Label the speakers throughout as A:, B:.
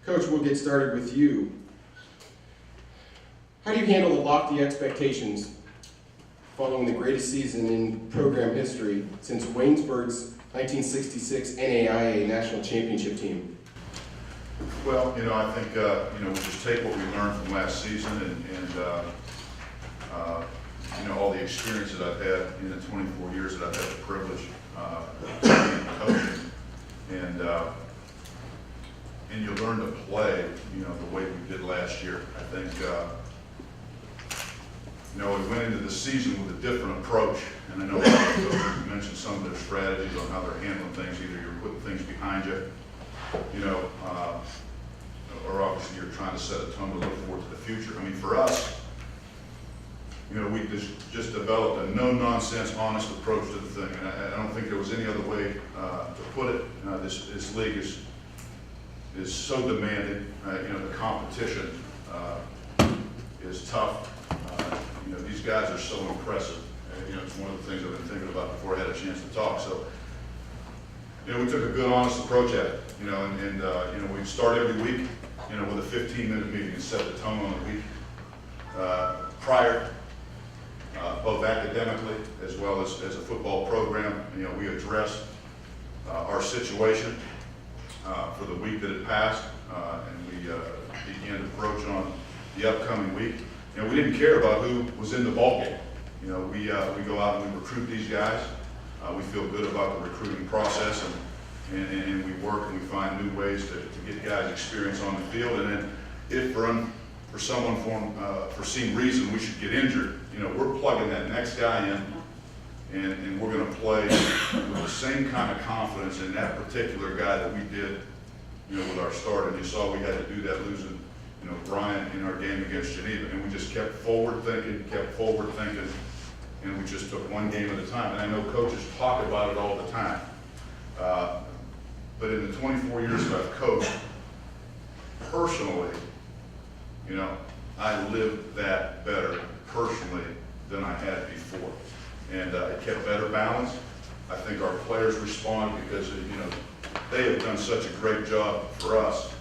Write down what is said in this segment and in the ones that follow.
A: Coach, we'll get started with you. How do you handle the lofty expectations following the greatest season in program history since Waynesburg's 1966 NAIA National Championship team?
B: Well, I think, we just take what we learned from last season and all the experience that I've had in the 24 years that I've had the privilege of coaching. And you learn to play, the way we did last year. I think, we went into the season with a different approach. And I know coaches mentioned some of their strategies on how they're handling things. Either you're putting things behind you, or obviously you're trying to set a tone to look forward to the future. I mean, for us, we just developed a no-nonsense, honest approach to the thing, and I don't think there was any other way to put it. This league is so demanding. The competition is tough. These guys are so impressive. It's one of the things I've been thinking about before I had a chance to talk. So, we took a good, honest approach at it. And we start every week, with a 15-minute meeting and set the tone on the week prior. Both academically as well as a football program. We addressed our situation for the week that had passed, and we began to approach on the upcoming week. We didn't care about who was in the ballgame. We go out and we recruit these guys. We feel good about the recruiting process, and we work and we find new ways to get guys experience on the field. And then if for some unforeseen reason we should get injured, we're plugging that next guy in, and we're going to play with the same kind of confidence in that particular guy that we did, with our start. And you saw we had to do that losing, Bryan in our game against Geneva, and we just kept forward thinking, and we just took one game at a time. And I know coaches talk about it all the time, but in the 24 years that I've coached, personally, I lived that better personally than I had before. And it kept better balance. I think our players respond because, they have done such a great job for us.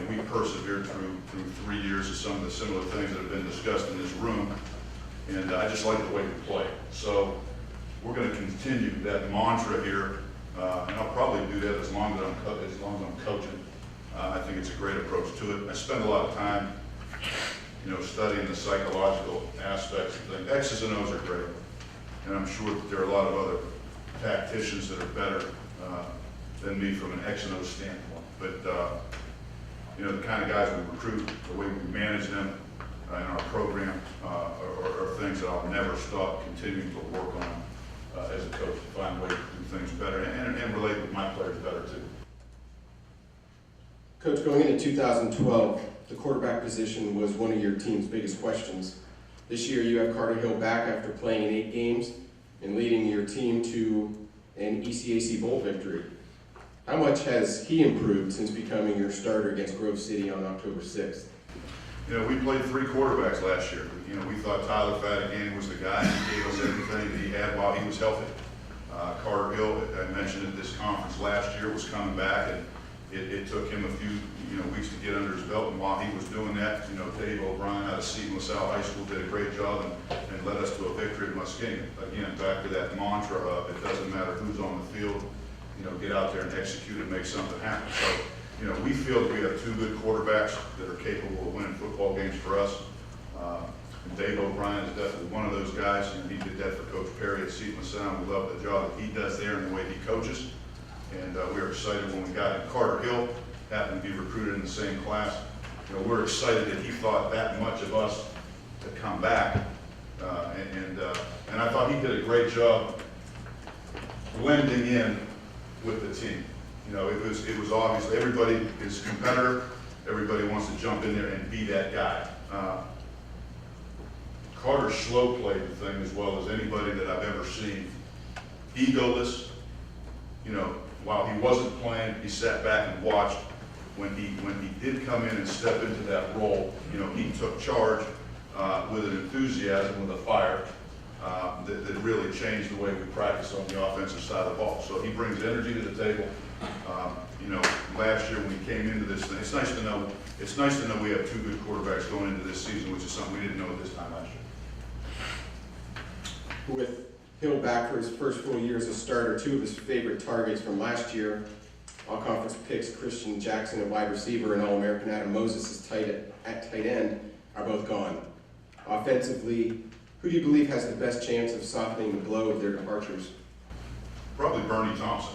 B: We persevered through 3 years of some of the similar things that have been discussed in this room. And I just like the way we play. So we're going to continue that mantra here. And I'll probably do that as long as I'm coaching. I think it's a great approach to it. I spend a lot of time studying the psychological aspects of things. X's and O's are great, and I'm sure that there are a lot of other tacticians that are better than me from an X and O standpoint. But the kind of guys we recruit, the way we manage them in our program, are things that I'll never stop continuing to work on as a coach to find ways to do things better and relate with my players better too.
A: Coach, going into 2012, the quarterback position was one of your team's biggest questions. This year you have Carter Hill back after playing in 8 games and leading your team to an ECAC Bowl victory. How much has he improved since becoming your starter against Grove City on October 6th?
B: We played 3 quarterbacks last year. We thought Tyler Fadigan was the guy who gave us everything that he had while he was healthy. Carter Hill, I mentioned at this conference last year, was coming back, and it took him a few weeks to get under his belt, and while he was doing that, Dave O'Brien out of Seton LaSalle High School did a great job and led us to a victory at Muskegon. Again, back to that mantra of it doesn't matter who's on the field, get out there and execute and make something happen. So, we feel that we have 2 good quarterbacks that are capable of winning football games for us. And Dave O'Brien is definitely one of those guys, and he did that for Coach Perry at Seton LaSalle. We love the job that he does there and the way he coaches. And we were excited when we got him. Carter Hill happened to be recruited in the same class. We're excited that he thought that much of us to come back. And I thought he did a great job blending in with the team. It was obvious. Everybody is a competitor. Everybody wants to jump in there and be that guy. Carter slow played the thing as well as anybody that I've ever seen. Egoless. While he wasn't playing, he sat back and watched. When he did come in and step into that role, he took charge with an enthusiasm, with a fire, that really changed the way we practice on the offensive side of the ball. So he brings energy to the table. You know, last year when we came into this thing, it's nice to know we have two good quarterbacks going into this season, which is something we didn't know at this time last year.
A: With Hill back for his first full year as a starter, two of his favorite targets from last year, all-conference picks Christian Jackson at wide receiver and All-American Adam Moses at tight end, are both gone. Offensively, who do you believe has the best chance of softening the blow of their departures?
B: Probably Bernie Thompson.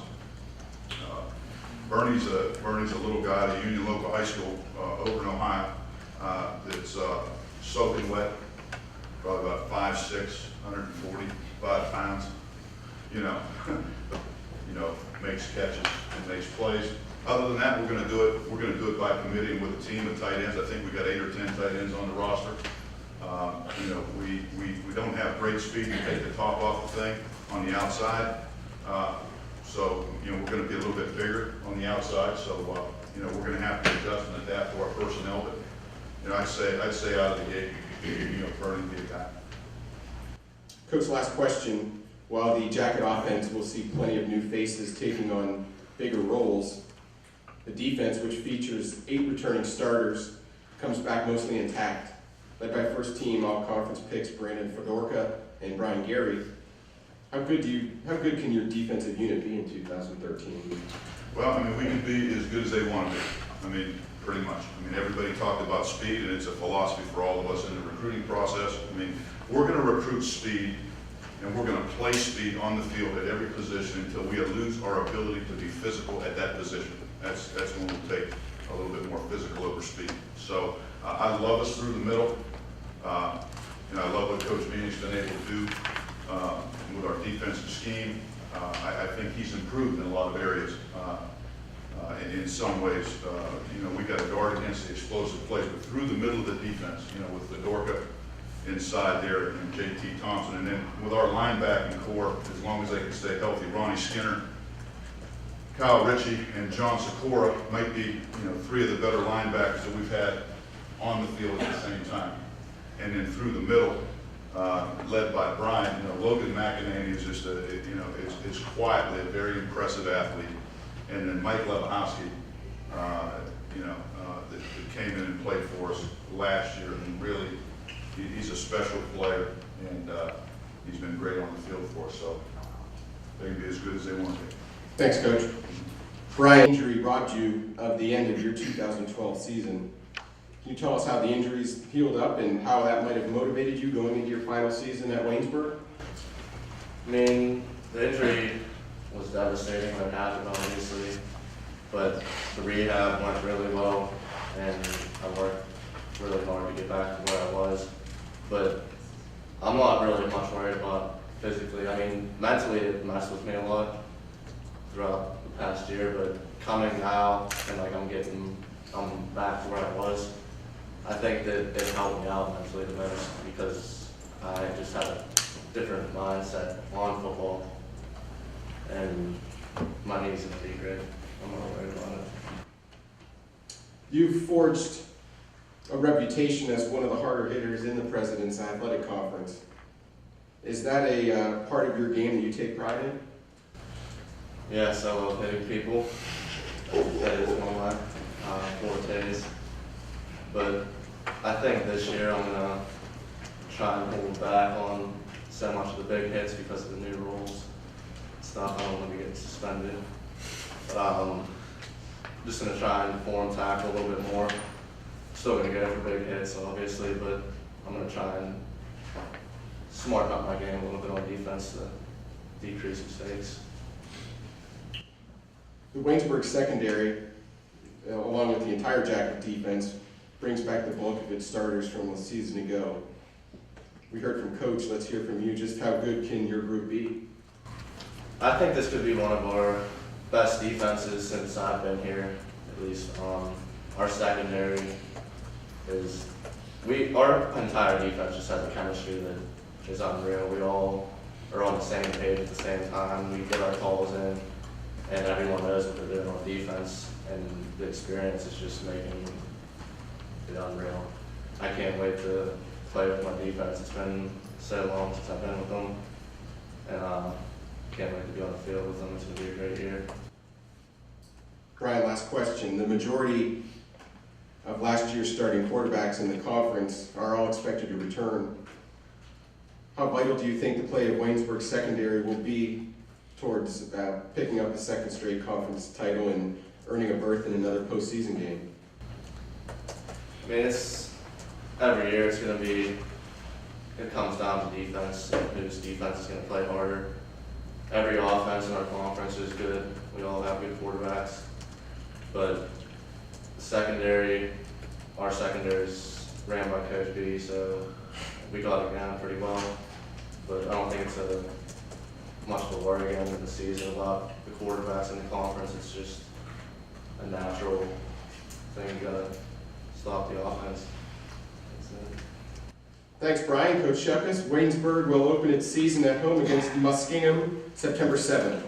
B: Bernie's a little guy at a Union Local High School over in Ohio that's soaking wet, probably about 5'6", 145 pounds. You know, makes catches and makes plays. Other than that, we're going to do it by committee and with a team of tight ends. I think we've got 8 or 10 tight ends on the roster. You know, we don't have great speed to take the top off the thing on the outside. So, you know, we're going to be a little bit bigger on the outside. So, you know, we're going to have to adjust and adapt to our personnel. But, you know, I'd say out of the gate, you know, Bernie be a guy.
A: Coach, last question. While the Jacket offense will see plenty of new faces taking on bigger roles, the defense, which features 8 returning starters, comes back mostly intact, led by first-team all-conference picks Brandon Fedorka and Bryan Gary. How good can your defensive unit be in 2013?
B: Well, I mean, we can be as good as they want to be. I mean, pretty much. I mean, everybody talked about speed, and it's a philosophy for all of us in the recruiting process. I mean, we're going to recruit speed, and we're going to play speed on the field at every position until we lose our ability to be physical at that position. That's when we'll take a little bit more physical over speed. So I love us through the middle. And I love what Coach Meany's been able to do with our defensive scheme. I think he's improved in a lot of areas. In some ways, you know, we got to guard against the explosive plays, but through the middle of the defense, you know, with Fedorka inside there and J.T. Thompson, and then with our linebacking core, as long as they can stay healthy, Ronnie Skinner, Kyle Ritchie, and John Sikora might be, you know, 3 of the better linebackers that we've had on the field at the same time. And then through the middle, led by Bryan, you know, Logan McEnany is just is quietly a very impressive athlete. And then Mike Lebowski, you know, that came in and played for us last year, and really, he's a special player, and he's been great on the field for us. So they can be as good as they want to be.
A: Thanks, Coach. Bryan, injury robbed you of the end of your 2012 season. Can you tell us how the injuries healed up and how that might have motivated you going into your final season at Waynesburg?
C: I mean, the injury was devastating when it happened, obviously, but the rehab went really well, and I worked really hard to get back to where I was. But I'm not really much worried about physically. I mean, mentally it messed with me a lot throughout the past year, but coming now and like I'm back to where I was, I think that it helped me out mentally the most because I just had a different mindset on football, and my knees are pretty great. I'm not worried about it.
A: You've forged a reputation as one of the harder hitters in the President's Athletic Conference. Is that a part of your game that you take pride in?
C: Yes, I love hitting people. That is one of my fortes. But I think this year I'm going to try and hold back on so much of the big hits because of the new rules. Stuff I don't want to get suspended. But I'm just going to try and form tackle a little bit more. Still going to go for big hits, obviously, but I'm going to try and smarten up my game a little bit on defense to decrease mistakes.
A: The Waynesburg secondary, along with the entire Jacket defense, brings back the bulk of its starters from a season ago. We heard from Coach. Let's hear from you. Just how good can your group be?
C: I think this could be one of our best defenses since I've been here, at least. Our secondary is, our entire defense just has a chemistry that is unreal. We all are on the same page at the same time. We get our calls in, and everyone knows what they're doing on defense, and the experience is just making it unreal. I can't wait to play with my defense. It's been so long since I've been with them, and can't wait to be on the field with them. It's going to be a great year.
A: Bryan, last question. The majority of last year's starting quarterbacks in the conference are all expected to return. How vital do you think the play of Waynesburg's secondary will be towards picking up a second straight conference title and earning a berth in another postseason game?
C: I mean, it's every year it's going to be, it comes down to defense, whose defense is going to play harder. Every offense in our conference is good. We all have good quarterbacks. But the secondary, our secondary is ran by Coach B, so we got it down pretty well. But I don't think it's much to worry at the end of the season about the quarterbacks in the conference. It's just a natural thing. You gotta stop the offense.
A: Thanks, Bryan. Coach Shepas. Waynesburg will open its season at home against Muskingum September 7th.